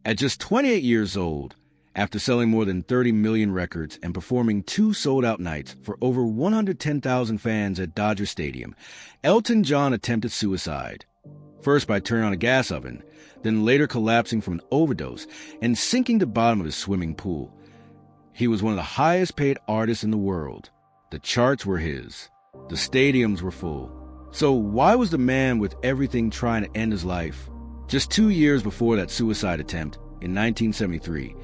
At just 28 years old, after selling more than 30 million records and performing 2 sold-out nights for over 110,000 fans at Dodger Stadium, Elton John attempted suicide. First by turning on a gas oven, then later collapsing from an overdose and sinking to the bottom of his swimming pool. He was one of the highest-paid artists in the world. The charts were his. The stadiums were full. So why was the man with everything trying to end his life? Just 2 years before that suicide attempt, in 1973,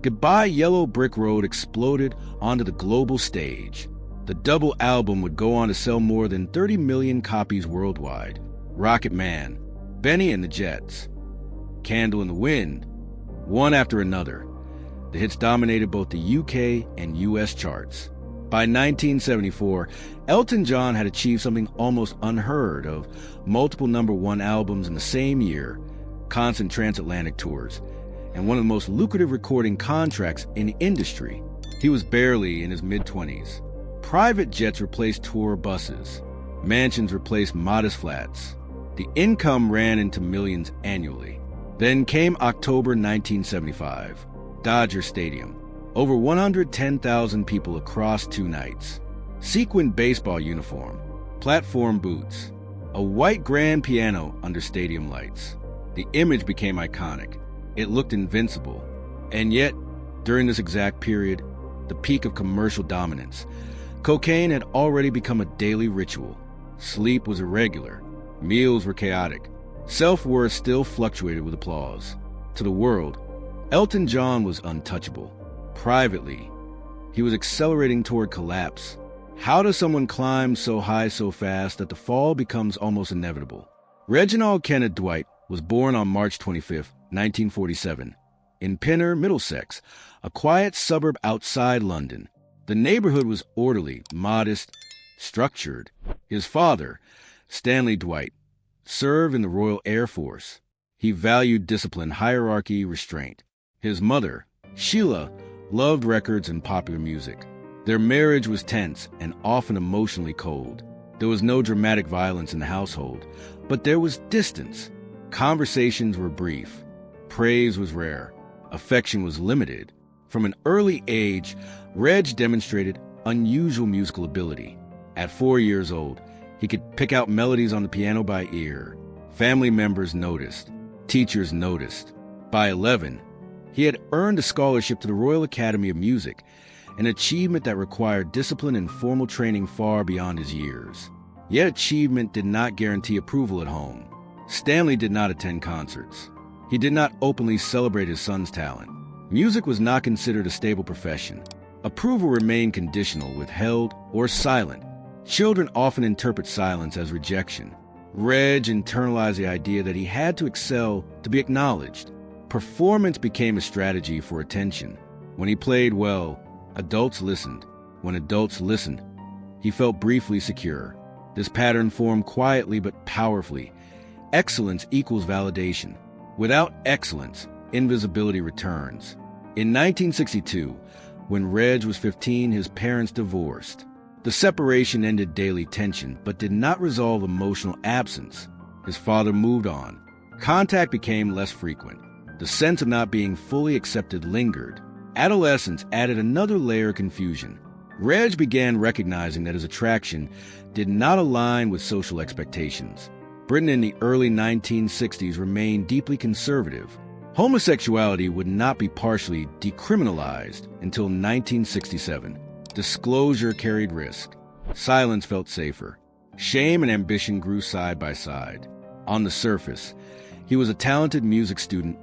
Goodbye Yellow Brick Road exploded onto the global stage. The double album would go on to sell more than 30 million copies worldwide. Rocket Man, Benny and the Jets, Candle in the Wind, one after another. The hits dominated both the UK and US charts. By 1974, Elton John had achieved something almost unheard of: multiple #1 albums in the same year, constant transatlantic tours, and one of the most lucrative recording contracts in the industry. He was barely in his mid-20s. Private jets replaced tour buses. Mansions replaced modest flats. The income ran into millions annually. Then came October 1975. Dodger Stadium. Over 110,000 people across 2 nights. Sequined baseball uniform. Platform boots. A white grand piano under stadium lights. The image became iconic. It looked invincible. And yet, during this exact period, the peak of commercial dominance, cocaine had already become a daily ritual. Sleep was irregular. Meals were chaotic. Self-worth still fluctuated with applause. To the world, Elton John was untouchable. Privately, he was accelerating toward collapse. How does someone climb so high so fast that the fall becomes almost inevitable? Reginald Kenneth Dwight was born on March 25, 1947, in Pinner, Middlesex, a quiet suburb outside London. The neighborhood was orderly, modest, structured. His father, Stanley Dwight, served in the Royal Air Force. He valued discipline, hierarchy, restraint. His mother, Sheila, loved records and popular music. Their marriage was tense and often emotionally cold. There was no dramatic violence in the household, but there was distance. Conversations were brief. Praise was rare. Affection was limited. From an early age, Reg demonstrated unusual musical ability. At 4 years old, he could pick out melodies on the piano by ear. Family members noticed. Teachers noticed. By 11, he had earned a scholarship to the Royal Academy of Music, an achievement that required discipline and formal training far beyond his years. Yet achievement did not guarantee approval at home. Stanley did not attend concerts. He did not openly celebrate his son's talent. Music was not considered a stable profession. Approval remained conditional, withheld, or silent. Children often interpret silence as rejection. Reg internalized the idea that he had to excel to be acknowledged. Performance became a strategy for attention. When he played well, adults listened. When adults listened, he felt briefly secure. This pattern formed quietly but powerfully. Excellence equals validation. Without excellence, invisibility returns. In 1962, when Reg was 15, his parents divorced. The separation ended daily tension, but did not resolve emotional absence. His father moved on. Contact became less frequent. The sense of not being fully accepted lingered. Adolescence added another layer of confusion. Reg began recognizing that his attraction did not align with social expectations. Britain in the early 1960s remained deeply conservative. Homosexuality would not be partially decriminalized until 1967. Disclosure carried risk. Silence felt safer. Shame and ambition grew side by side. On the surface, he was a talented music student,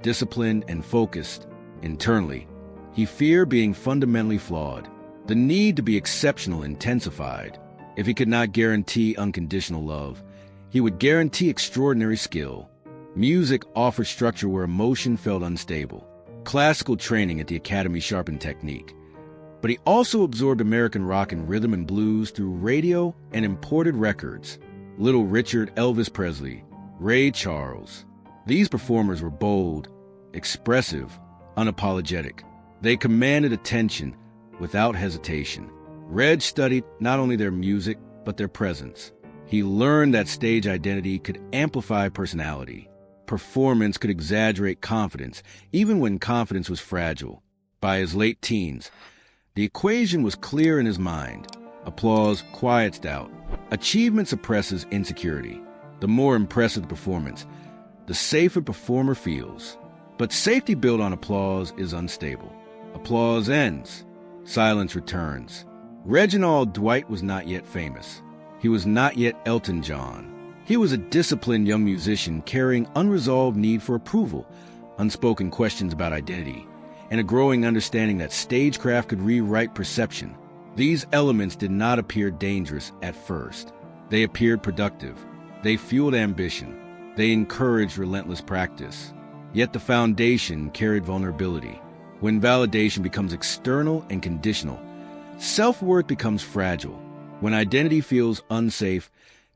disciplined and focused. Internally, he feared being fundamentally flawed. The need to be exceptional intensified. If he could not guarantee unconditional love, he would guarantee extraordinary skill. Music offered structure where emotion felt unstable. Classical training at the academy sharpened technique. But he also absorbed American rock and rhythm and blues through radio and imported records. Little Richard, Elvis Presley, Ray Charles. These performers were bold, expressive, unapologetic. They commanded attention without hesitation. Reg studied not only their music, but their presence. He learned that stage identity could amplify personality. performance could exaggerate confidence, even when confidence was fragile. By his late teens, the equation was clear in his mind. Applause quiets doubt. Achievement suppresses insecurity. The more impressive the performance, the safer performer feels. But safety built on applause is unstable. Applause ends. Silence returns. Reginald Dwight was not yet famous. He was not yet Elton John. He was a disciplined young musician carrying unresolved need for approval, unspoken questions about identity, and a growing understanding that stagecraft could rewrite perception. These elements did not appear dangerous at first. They appeared productive. They fueled ambition. They encouraged relentless practice. Yet the foundation carried vulnerability. When validation becomes external and conditional, self-worth becomes fragile. When identity feels unsafe,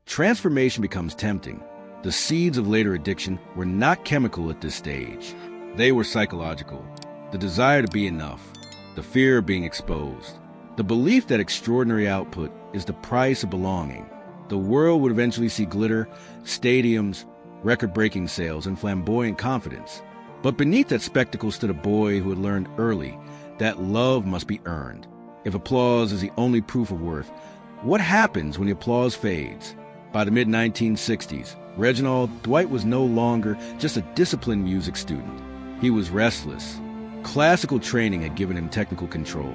transformation becomes tempting. The seeds of later addiction were not chemical at this stage. They were psychological. The desire to be enough, the fear of being exposed, the belief that extraordinary output is the price of belonging. The world would eventually see glitter, stadiums, record-breaking sales, and flamboyant confidence. But beneath that spectacle stood a boy who had learned early that love must be earned. If applause is the only proof of worth, what happens when the applause fades? By the mid-1960s, Reginald Dwight was no longer just a disciplined music student. He was restless. Classical training had given him technical control,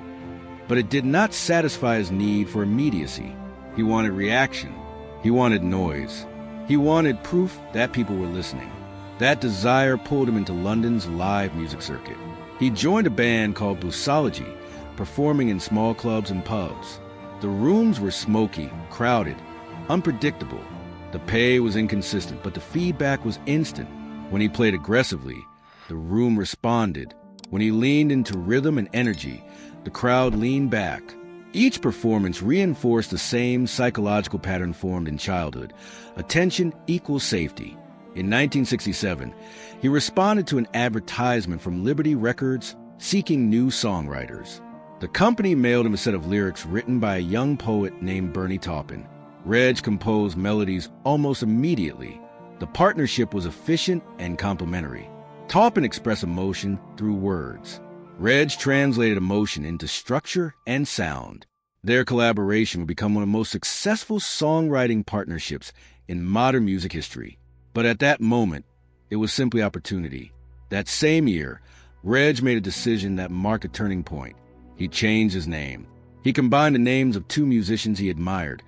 but it did not satisfy his need for immediacy. He wanted reaction. He wanted noise. He wanted proof that people were listening. That desire pulled him into London's live music circuit. He joined a band called Bluesology, performing in small clubs and pubs. The rooms were smoky, crowded, unpredictable. The pay was inconsistent, but the feedback was instant. When he played aggressively, the room responded. When he leaned into rhythm and energy, the crowd leaned back. Each performance reinforced the same psychological pattern formed in childhood. Attention equals safety. In 1967, he responded to an advertisement from Liberty Records seeking new songwriters. The company mailed him a set of lyrics written by a young poet named Bernie Taupin. Reg composed melodies almost immediately. The partnership was efficient and complementary. Taupin expressed emotion through words. Reg translated emotion into structure and sound. Their collaboration would become one of the most successful songwriting partnerships in modern music history. But at that moment, it was simply opportunity. That same year, Reg made a decision that marked a turning point. He changed his name. He combined the names of two musicians he admired,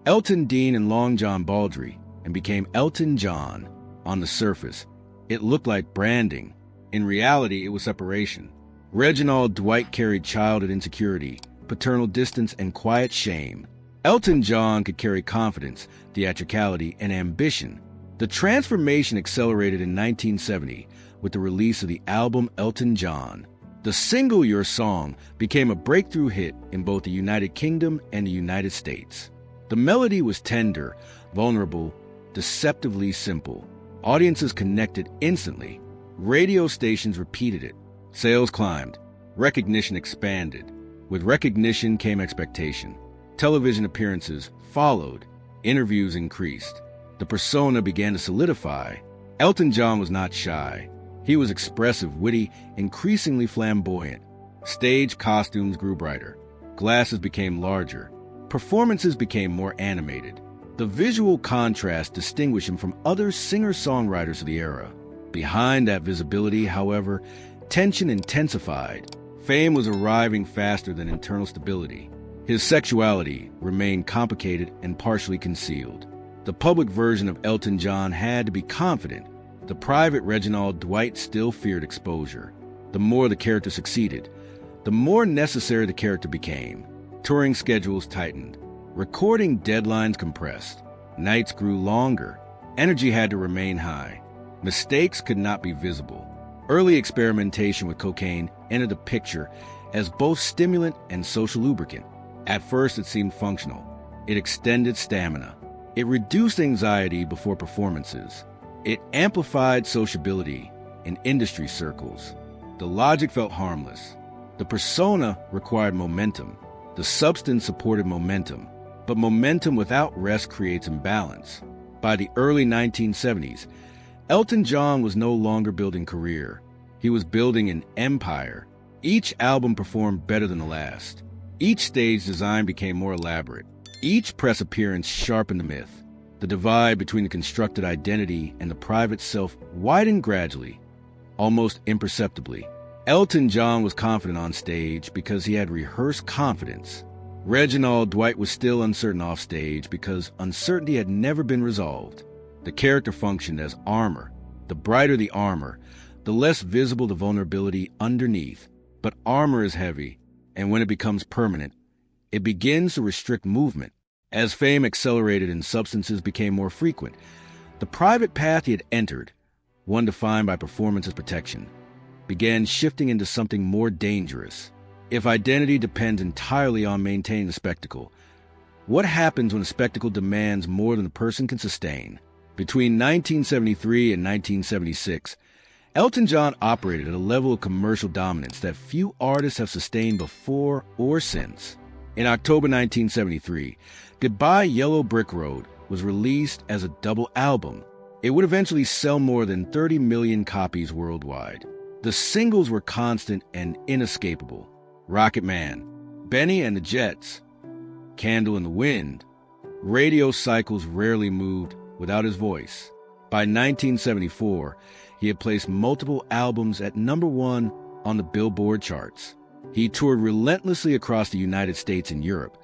Elton Dean and Long John Baldry, and became Elton John. On the surface, it looked like branding. In reality, it was separation. Reginald Dwight carried childhood insecurity, paternal distance, and quiet shame. Elton John could carry confidence, theatricality, and ambition. The transformation accelerated in 1970 with the release of the album Elton John. The single Your Song became a breakthrough hit in both the United Kingdom and the United States. The melody was tender, vulnerable, deceptively simple. Audiences connected instantly. Radio stations repeated it. Sales climbed. Recognition expanded. With recognition came expectation. Television appearances followed. Interviews increased. The persona began to solidify. Elton John was not shy. He was expressive, witty, increasingly flamboyant. Stage costumes grew brighter. Glasses became larger. Performances became more animated. The visual contrast distinguished him from other singer-songwriters of the era. Behind that visibility, however, tension intensified. Fame was arriving faster than internal stability. His sexuality remained complicated and partially concealed. The public version of Elton John had to be confident. The private Reginald Dwight still feared exposure. The more the character succeeded, the more necessary the character became. Touring schedules tightened. Recording deadlines compressed. Nights grew longer. Energy had to remain high. Mistakes could not be visible. Early experimentation with cocaine entered the picture as both stimulant and social lubricant. At first, it seemed functional. It extended stamina. It reduced anxiety before performances. It amplified sociability in industry circles. The logic felt harmless. The persona required momentum. The substance supported momentum. But momentum without rest creates imbalance. By the early 1970s, Elton John was no longer building career. He was building an empire. Each album performed better than the last. Each stage design became more elaborate. Each press appearance sharpened the myth. The divide between the constructed identity and the private self widened gradually, almost imperceptibly. Elton John was confident on stage because he had rehearsed confidence. Reginald Dwight was still uncertain off stage because uncertainty had never been resolved. The character functioned as armor. The brighter the armor, the less visible the vulnerability underneath. But armor is heavy, and when it becomes permanent, it begins to restrict movement. As fame accelerated and substances became more frequent, the private path he had entered, one defined by performance as protection, began shifting into something more dangerous. If identity depends entirely on maintaining the spectacle, what happens when a spectacle demands more than the person can sustain? Between 1973 and 1976, Elton John operated at a level of commercial dominance that few artists have sustained before or since. In October 1973, Goodbye Yellow Brick Road was released as a double album. It would eventually sell more than 30 million copies worldwide. The singles were constant and inescapable. Rocket Man, Benny and the Jets, Candle in the Wind. Radio cycles rarely moved without his voice. By 1974, he had placed multiple albums at #1 on the Billboard charts. He toured relentlessly across the United States and Europe,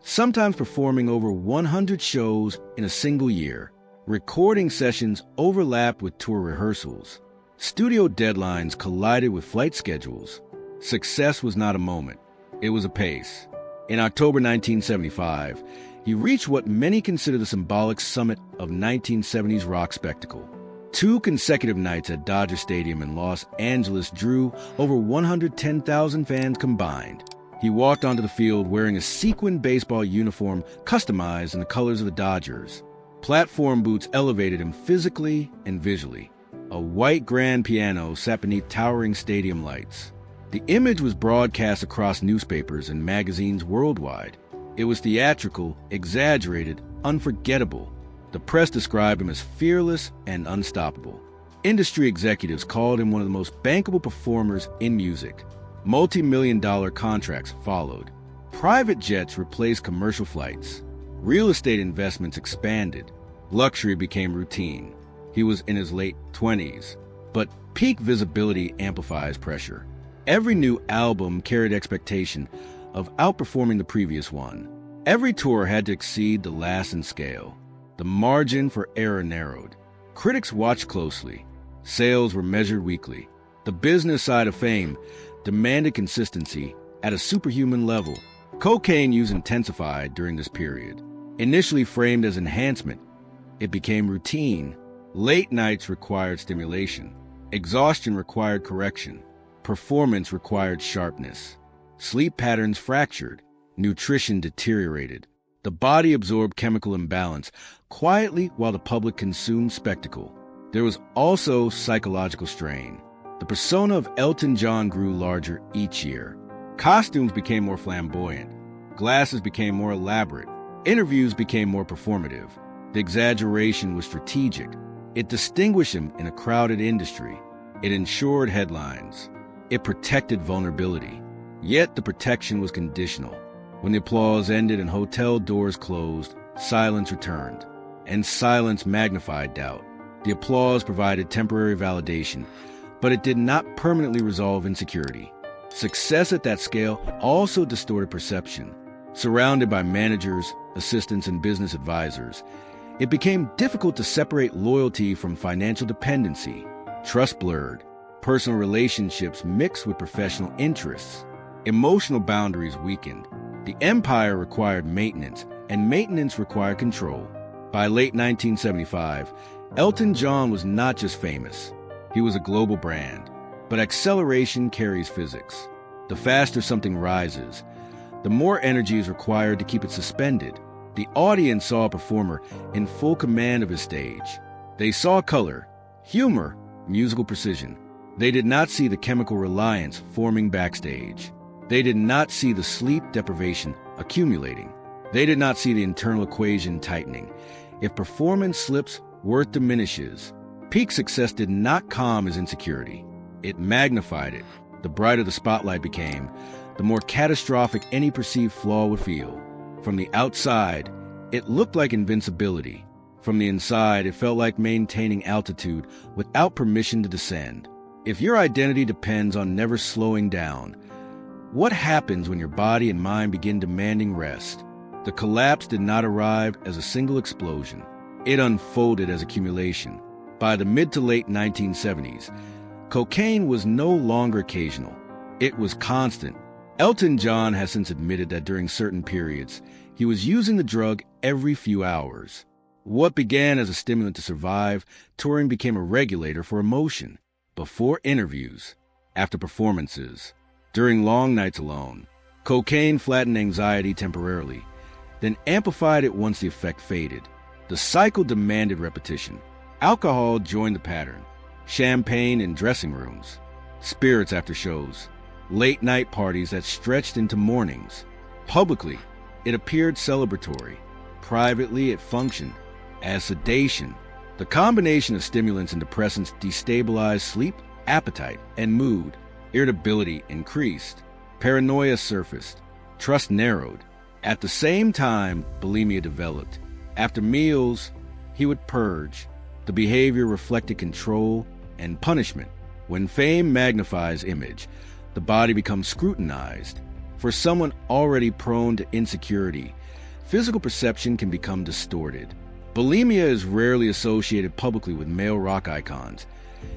sometimes performing over 100 shows in a single year. Recording sessions overlapped with tour rehearsals. Studio deadlines collided with flight schedules. Success was not a moment, it was a pace. In October 1975, he reached what many consider the symbolic summit of 1970s rock spectacle. 2 consecutive nights at Dodger Stadium in Los Angeles drew over 110,000 fans combined. He walked onto the field wearing a sequined baseball uniform customized in the colors of the Dodgers. Platform boots elevated him physically and visually. A white grand piano sat beneath towering stadium lights. The image was broadcast across newspapers and magazines worldwide. It was theatrical, exaggerated, unforgettable. The press described him as fearless and unstoppable. Industry executives called him one of the most bankable performers in music. Multi-million-dollar contracts followed. Private jets replaced commercial flights. Real estate investments expanded. Luxury became routine. He was in his late 20s, but peak visibility amplifies pressure. Every new album carried expectation of outperforming the previous one. Every tour had to exceed the last in scale. The margin for error narrowed. Critics watched closely. Sales were measured weekly. The business side of fame demanded consistency at a superhuman level. Cocaine use intensified during this period. Initially framed as enhancement, it became routine. Late nights required stimulation. Exhaustion required correction. Performance required sharpness. Sleep patterns fractured. Nutrition deteriorated. The body absorbed chemical imbalance quietly while the public consumed spectacle. There was also psychological strain. The persona of Elton John grew larger each year. Costumes became more flamboyant. Glasses became more elaborate. Interviews became more performative. The exaggeration was strategic. It distinguished him in a crowded industry. It ensured headlines. It protected vulnerability. Yet the protection was conditional. When the applause ended and hotel doors closed, silence returned. And silence magnified doubt. The applause provided temporary validation, but it did not permanently resolve insecurity. Success at that scale also distorted perception. Surrounded by managers, assistants, and business advisors, it became difficult to separate loyalty from financial dependency. Trust blurred. Personal relationships mixed with professional interests. Emotional boundaries weakened. The empire required maintenance, and maintenance required control. By late 1975, Elton John was not just famous. He was a global brand. But acceleration carries physics. The faster something rises, the more energy is required to keep it suspended. The audience saw a performer in full command of his stage. They saw color, humor, musical precision. They did not see the chemical reliance forming backstage. They did not see the sleep deprivation accumulating. They did not see the internal equation tightening. If performance slips, worth diminishes. Peak success did not calm his insecurity. It magnified it. The brighter the spotlight became, the more catastrophic any perceived flaw would feel. From the outside, it looked like invincibility. From the inside, it felt like maintaining altitude without permission to descend. If your identity depends on never slowing down, what happens when your body and mind begin demanding rest? The collapse did not arrive as a single explosion. It unfolded as accumulation. By the mid to late 1970s, cocaine was no longer occasional. It was constant. Elton John has since admitted that during certain periods, he was using the drug every few hours. What began as a stimulant to survive, touring became a regulator for emotion. Before interviews, after performances, during long nights alone, cocaine flattened anxiety temporarily, then amplified it once the effect faded. The cycle demanded repetition. Alcohol joined the pattern. Champagne in dressing rooms, spirits after shows, late-night parties that stretched into mornings. Publicly, it appeared celebratory. Privately, it functioned as sedation. The combination of stimulants and depressants destabilized sleep, appetite, and mood. Irritability increased. Paranoia surfaced. Trust narrowed. At the same time, bulimia developed. After meals, he would purge. The behavior reflected control and punishment. When fame magnifies image, the body becomes scrutinized. For someone already prone to insecurity, physical perception can become distorted. Bulimia is rarely associated publicly with male rock icons,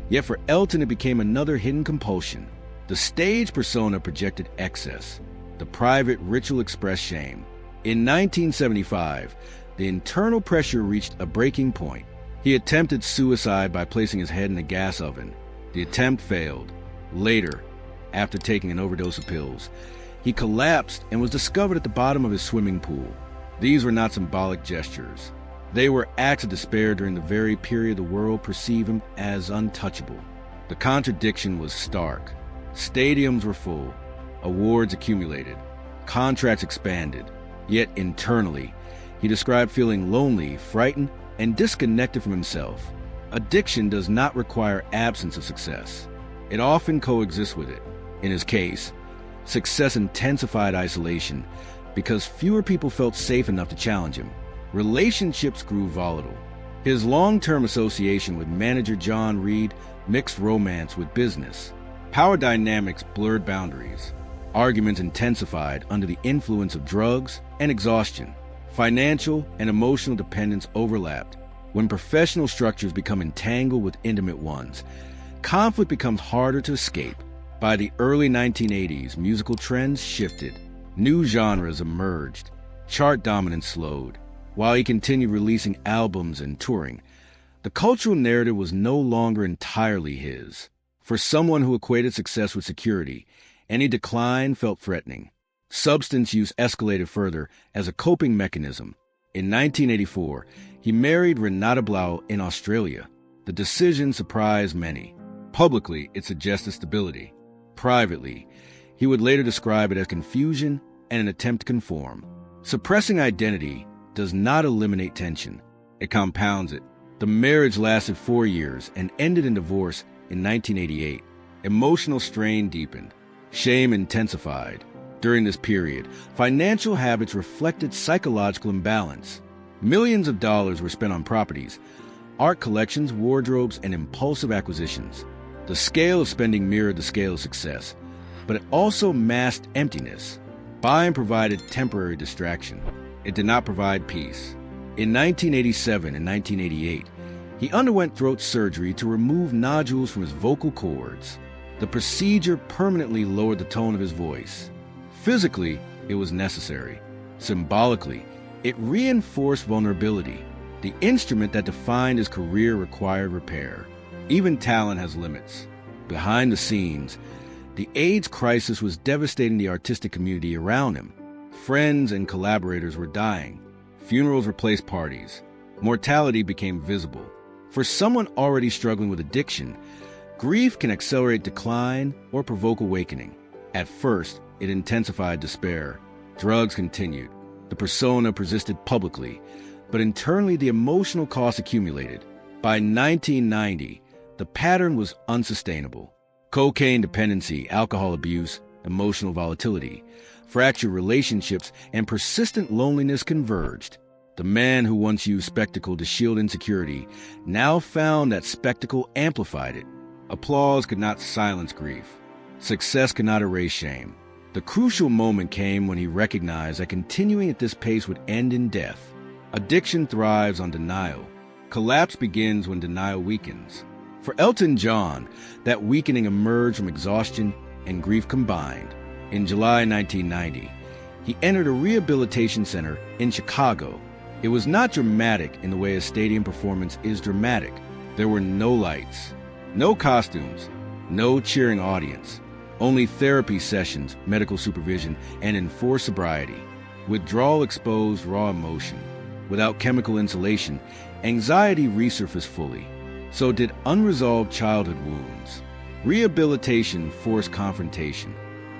yet for Elton it became another hidden compulsion. The stage persona projected excess. The private ritual expressed shame. In 1975, the internal pressure reached a breaking point. He attempted suicide by placing his head in a gas oven. The attempt failed. Later, after taking an overdose of pills, he collapsed and was discovered at the bottom of his swimming pool. These were not symbolic gestures. They were acts of despair during the very period the world perceived him as untouchable. The contradiction was stark. Stadiums were full. Awards accumulated. Contracts expanded. Yet internally, he described feeling lonely, frightened, and disconnected from himself. Addiction does not require absence of success. It often coexists with it. In his case, success intensified isolation because fewer people felt safe enough to challenge him. Relationships grew volatile. His long-term association with manager John Reed mixed romance with business. Power dynamics blurred boundaries. Arguments intensified under the influence of drugs and exhaustion. Financial and emotional dependence overlapped. When professional structures become entangled with intimate ones, conflict becomes harder to escape. By the early 1980s, musical trends shifted. New genres emerged. Chart dominance slowed. While he continued releasing albums and touring, the cultural narrative was no longer entirely his. For someone who equated success with security, any decline felt threatening. Substance use escalated further as a coping mechanism. In 1984, he married Renata Blau in Australia. The decision surprised many. Publicly, it suggested stability. Privately, he would later describe it as confusion and an attempt to conform. Suppressing identity does not eliminate tension. It compounds it. The marriage lasted 4 years and ended in divorce in 1988. Emotional strain deepened. Shame intensified. During this period, financial habits reflected psychological imbalance. Millions of dollars were spent on properties, art collections, wardrobes, and impulsive acquisitions. The scale of spending mirrored the scale of success, but it also masked emptiness. Buying provided temporary distraction. It did not provide peace. In 1987 and 1988, he underwent throat surgery to remove nodules from his vocal cords. The procedure permanently lowered the tone of his voice. Physically, it was necessary. Symbolically, it reinforced vulnerability. The instrument that defined his career required repair. Even talent has limits. Behind the scenes, the AIDS crisis was devastating the artistic community around him. Friends and collaborators were dying. Funerals replaced parties. Mortality became visible. For someone already struggling with addiction, grief can accelerate decline or provoke awakening. At first, it intensified despair. Drugs continued. The persona persisted publicly, but internally the emotional cost accumulated. By 1990, the pattern was unsustainable. Cocaine dependency, alcohol abuse, emotional volatility, fractured relationships, and persistent loneliness converged. The man who once used spectacle to shield insecurity now found that spectacle amplified it. Applause could not silence grief. Success could not erase shame. The crucial moment came when he recognized that continuing at this pace would end in death. Addiction thrives on denial. Collapse begins when denial weakens. For Elton John, that weakening emerged from exhaustion and grief combined. In July 1990, he entered a rehabilitation center in Chicago. It was not dramatic in the way a stadium performance is dramatic. There were no lights, no costumes, no cheering audience, only therapy sessions, medical supervision, and enforced sobriety. Withdrawal exposed raw emotion. Without chemical insulation, anxiety resurfaced fully. So did unresolved childhood wounds. Rehabilitation forced confrontation.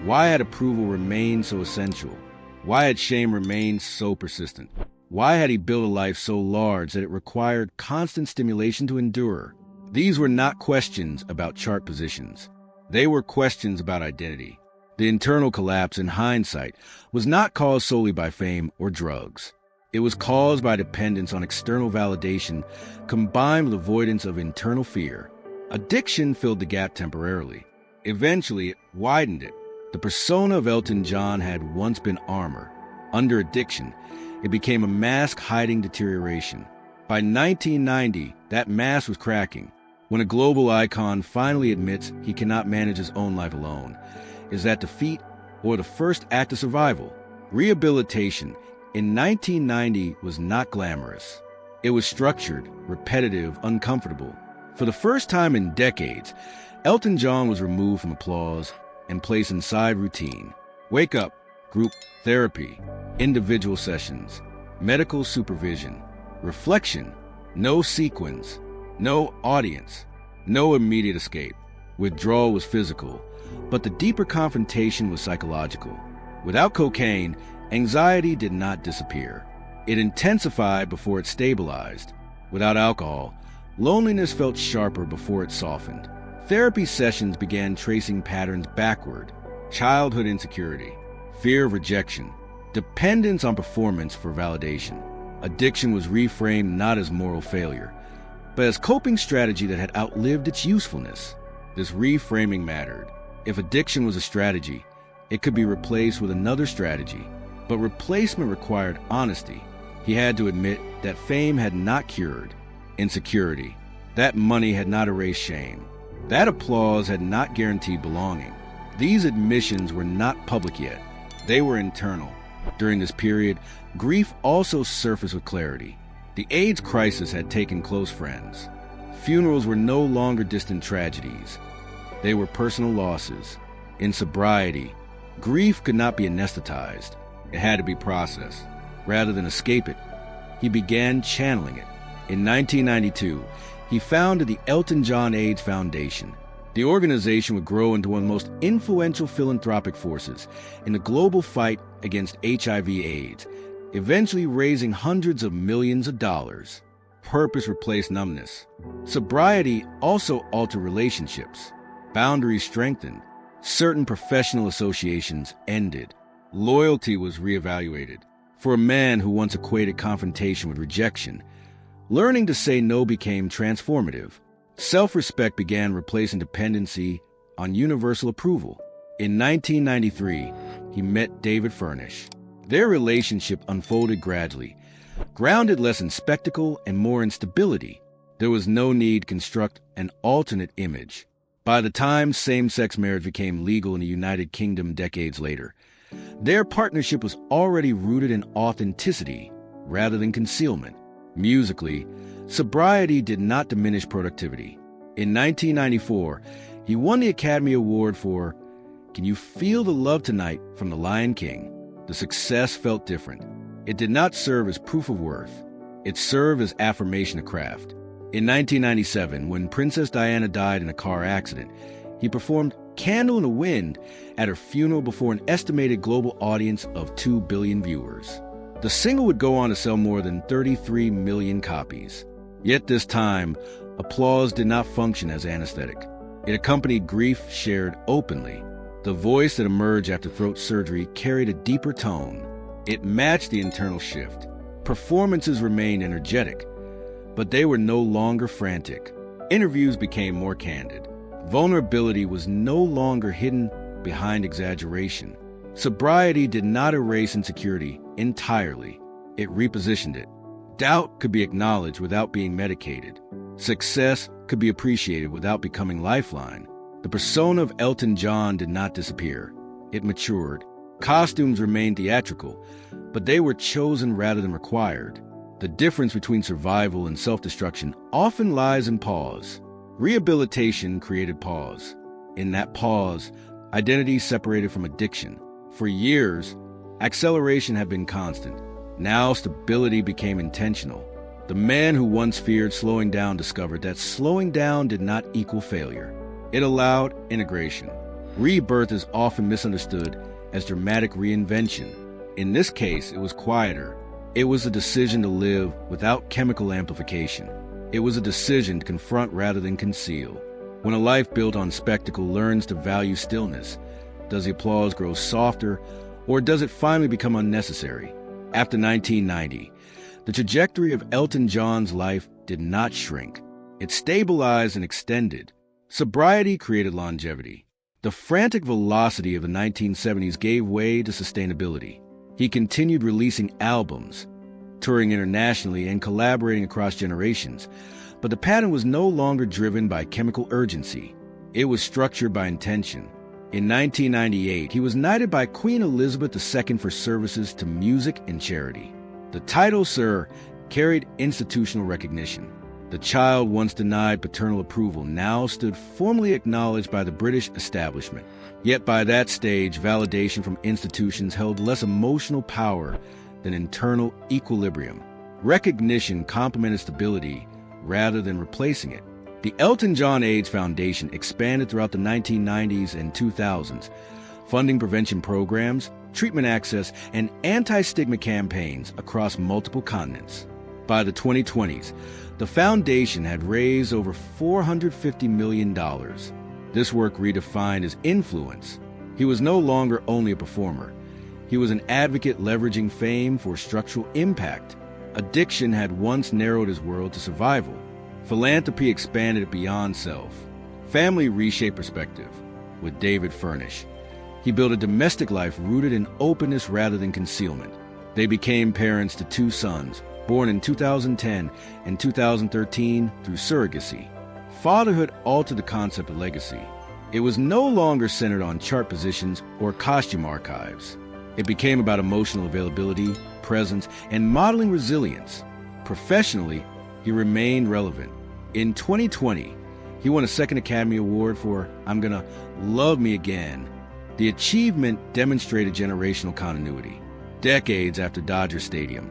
Why had approval remained so essential? Why had shame remained so persistent? Why had he built a life so large that it required constant stimulation to endure? These were not questions about chart positions. They were questions about identity. The internal collapse, in hindsight, was not caused solely by fame or drugs. It was caused by dependence on external validation combined with avoidance of internal fear. Addiction filled the gap temporarily. Eventually, it widened it. The persona of Elton John had once been armor. Under addiction, it became a mask hiding deterioration. By 1990, that mask was cracking. When a global icon finally admits he cannot manage his own life alone, is that defeat or the first act of survival? Rehabilitation in 1990 was not glamorous. It was structured, repetitive, uncomfortable. For the first time in decades, Elton John was removed from applause and placed inside routine. Wake up, group therapy, individual sessions, medical supervision, reflection, no sequence, no audience, no immediate escape. Withdrawal was physical, but the deeper confrontation was psychological. Without cocaine, anxiety did not disappear. It intensified before it stabilized. Without alcohol, loneliness felt sharper before it softened. Therapy sessions began tracing patterns backward. Childhood insecurity, fear of rejection, dependence on performance for validation. Addiction was reframed not as moral failure, but as coping strategy that had outlived its usefulness. This reframing mattered. If addiction was a strategy, it could be replaced with another strategy. But replacement required honesty. He had to admit that fame had not cured insecurity, that money had not erased shame, that applause had not guaranteed belonging. These admissions were not public yet. They were internal. During this period, grief also surfaced with clarity. The AIDS crisis had taken close friends. Funerals were no longer distant tragedies. They were personal losses. In sobriety, grief could not be anesthetized. It had to be processed. Rather than escape it, he began channeling it. In 1992, he founded the Elton John AIDS Foundation. The organization would grow into one of the most influential philanthropic forces in the global fight against HIV/AIDS, eventually raising hundreds of millions of dollars. Purpose replaced numbness. Sobriety also altered relationships. Boundaries strengthened. Certain professional associations ended. Loyalty was reevaluated. For a man who once equated confrontation with rejection, learning to say no became transformative. Self-respect began replacing dependency on universal approval. In 1993, he met David Furnish. Their relationship unfolded gradually, grounded less in spectacle and more in stability. There was no need to construct an alternate image. By the time same-sex marriage became legal in the United Kingdom decades later, their partnership was already rooted in authenticity rather than concealment. Musically, sobriety did not diminish productivity. In 1994, he won the Academy Award for Can You Feel the Love Tonight from The Lion King. The success felt different. It did not serve as proof of worth. It served as affirmation of craft. In 1997, when Princess Diana died in a car accident, he performed Candle in the Wind at her funeral before an estimated global audience of 2 billion viewers. The single would go on to sell more than 33 million copies. Yet this time, applause did not function as anesthetic. It accompanied grief shared openly. The voice that emerged after throat surgery carried a deeper tone. It matched the internal shift. Performances remained energetic, but they were no longer frantic. Interviews became more candid. Vulnerability was no longer hidden behind exaggeration. Sobriety did not erase insecurity entirely. It repositioned it. Doubt could be acknowledged without being medicated. Success could be appreciated without becoming lifeline. The persona of Elton John did not disappear. It matured. Costumes remained theatrical, but they were chosen rather than required. The difference between survival and self-destruction often lies in pause. Rehabilitation created pause. In that pause, identity separated from addiction. For years, acceleration had been constant. Now stability became intentional. The man who once feared slowing down discovered that slowing down did not equal failure. It allowed integration. Rebirth is often misunderstood as dramatic reinvention. In this case, it was quieter. It was a decision to live without chemical amplification. It was a decision to confront rather than conceal. When a life built on spectacle learns to value stillness, does the applause grow softer, or does it finally become unnecessary? After 1990, the trajectory of Elton John's life did not shrink. It stabilized and extended. Sobriety created longevity. The frantic velocity of the 1970s gave way to sustainability. He continued releasing albums, touring internationally, and collaborating across generations. But the pattern was no longer driven by chemical urgency. It was structured by intention. In 1998, he was knighted by Queen Elizabeth II for services to music and charity. The title Sir carried institutional recognition. The child once denied paternal approval now stood formally acknowledged by the British establishment. Yet by that stage, validation from institutions held less emotional power than internal equilibrium. Recognition complemented stability rather than replacing it. The Elton John AIDS Foundation expanded throughout the 1990s and 2000s, funding prevention programs, treatment access, and anti-stigma campaigns across multiple continents. By the 2020s, the foundation had raised over $450 million. This work redefined his influence. He was no longer only a performer. He was an advocate leveraging fame for structural impact. Addiction had once narrowed his world to survival. Philanthropy expanded it beyond self. Family reshaped perspective. With David Furnish, he built a domestic life rooted in openness rather than concealment. They became parents to 2 sons, born in 2010 and 2013 through surrogacy. Fatherhood altered the concept of legacy. It was no longer centered on chart positions or costume archives. It became about emotional availability, presence, and modeling resilience. Professionally, he remained relevant. In 2020, he won a 2nd Academy Award for I'm Gonna Love Me Again. The achievement demonstrated generational continuity. Decades after Dodger Stadium,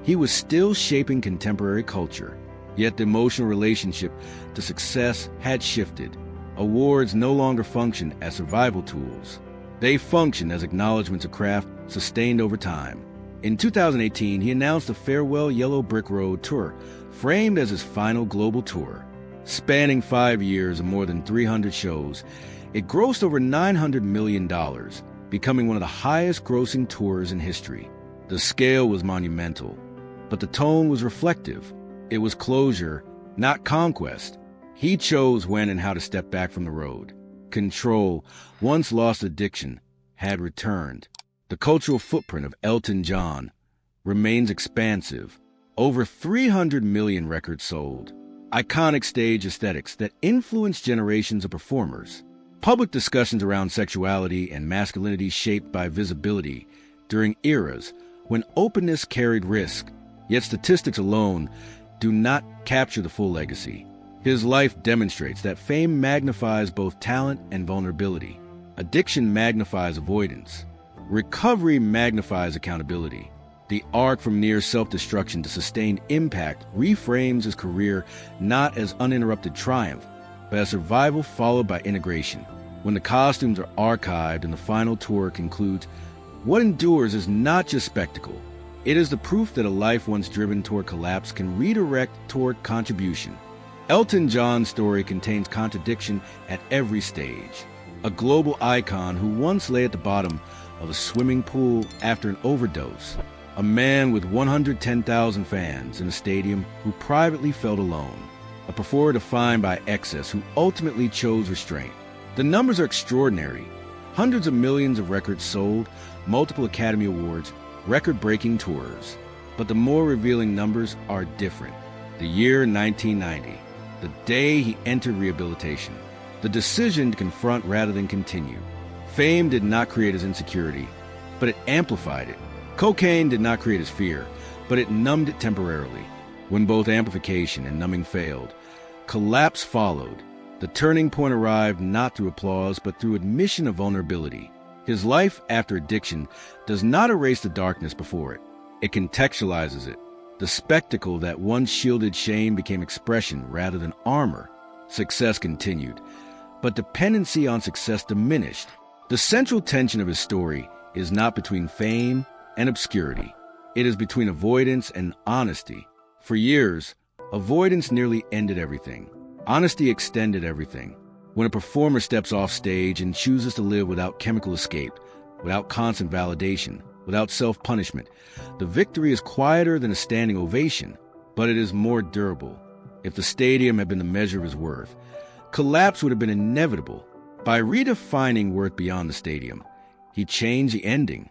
he was still shaping contemporary culture. Yet the emotional relationship to success had shifted. Awards no longer functioned as survival tools. They functioned as acknowledgments of craft sustained over time. In 2018, he announced the Farewell Yellow Brick Road tour, framed as his final global tour. Spanning 5 years and more than 300 shows, it grossed over $900 million, becoming one of the highest-grossing tours in history. The scale was monumental, but the tone was reflective. It was closure, not conquest. He chose when and how to step back from the road. Control, once lost addiction, had returned. The cultural footprint of Elton John remains expansive. Over 300 million records sold. Iconic stage aesthetics that influence generations of performers. Public discussions around sexuality and masculinity shaped by visibility during eras when openness carried risk. Yet statistics alone do not capture the full legacy. His life demonstrates that fame magnifies both talent and vulnerability. Addiction magnifies avoidance. Recovery magnifies accountability. The arc from near self-destruction to sustained impact reframes his career not as uninterrupted triumph, but as survival followed by integration. When the costumes are archived and the final tour concludes, what endures is not just spectacle, It is the proof that a life once driven toward collapse can redirect toward contribution. Elton John's story contains contradiction at every stage. A global icon who once lay at the bottom of a swimming pool after an overdose. A man with 110,000 fans in a stadium who privately felt alone. A performer defined by excess who ultimately chose restraint. The numbers are extraordinary. Hundreds of millions of records sold, multiple Academy Awards, record-breaking tours. But the more revealing numbers are different. The year 1990, the day he entered rehabilitation. The decision to confront rather than continue. Fame did not create his insecurity, but it amplified it. Cocaine did not create his fear, but it numbed it temporarily. When both amplification and numbing failed, collapse followed. The turning point arrived not through applause, but through admission of vulnerability. His life after addiction does not erase the darkness before it. It contextualizes it. The spectacle that once shielded shame became expression rather than armor. Success continued, but dependency on success diminished. The central tension of his story is not between fame and obscurity. It is between avoidance and honesty. For years, avoidance nearly ended everything. Honesty extended everything. When a performer steps off stage and chooses to live without chemical escape, without constant validation, without self-punishment, the victory is quieter than a standing ovation, but it is more durable. If the stadium had been the measure of his worth, collapse would have been inevitable. By redefining worth beyond the stadium, he changed the ending.